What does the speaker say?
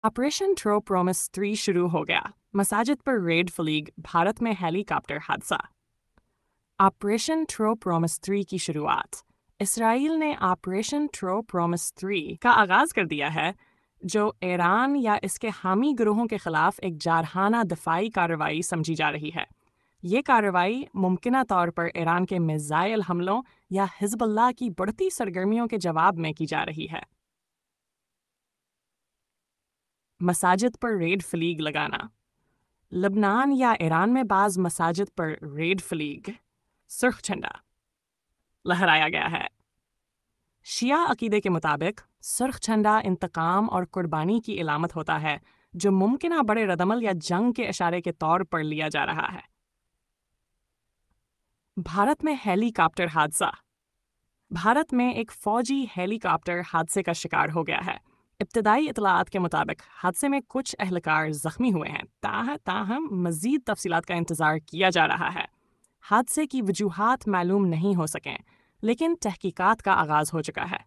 Operation ट्रो promise 3 शुरू हो गया। मसाजिद पर रेड फलीग, भारत में हेलीकॉप्टर हादसा। ऑपरेशन ट्रो प्रोमिस 3 की शुरुआत। इसराइल ने ऑपरेशन ट्रो प्रोमिस 3 का आगाज कर दिया है, जो ईरान या इसके हामी गिरोहों के खिलाफ एक जारहाना दफाई कार्रवाई समझी जा रही है। ये कार्रवाई मुमकिना तौर पर ईरान के मिसाइल हमलों या हिजबुल्लाह की बढ़ती सरगर्मियों के जवाब में की जा रही है। मसाजिद पर रेड फलीग लगाना। लबनान या ईरान में बाज़ मसाजिद पर रेड फलीग सुर्ख झंडा लहराया गया है। शिया अकीदे के मुताबिक सुर्ख झंडा इंतकाम और कुर्बानी की इलामत होता है, जो मुमकिना बड़े रदमल या जंग के इशारे के तौर पर लिया जा रहा है। भारत में हेलीकॉप्टर हादसा। भारत में एक फौजी हेलीकॉप्टर हादसे का शिकार हो गया है। इब्तदाई इतलात के मुताबिक हादसे में कुछ अहलकार जख्मी हुए हैं, ताहम मज़ीद तफसीलात का इंतज़ार किया जा रहा है। हादसे की वजूहात मालूम नहीं हो सकें, लेकिन तहकीकात का आगाज़ हो चुका है।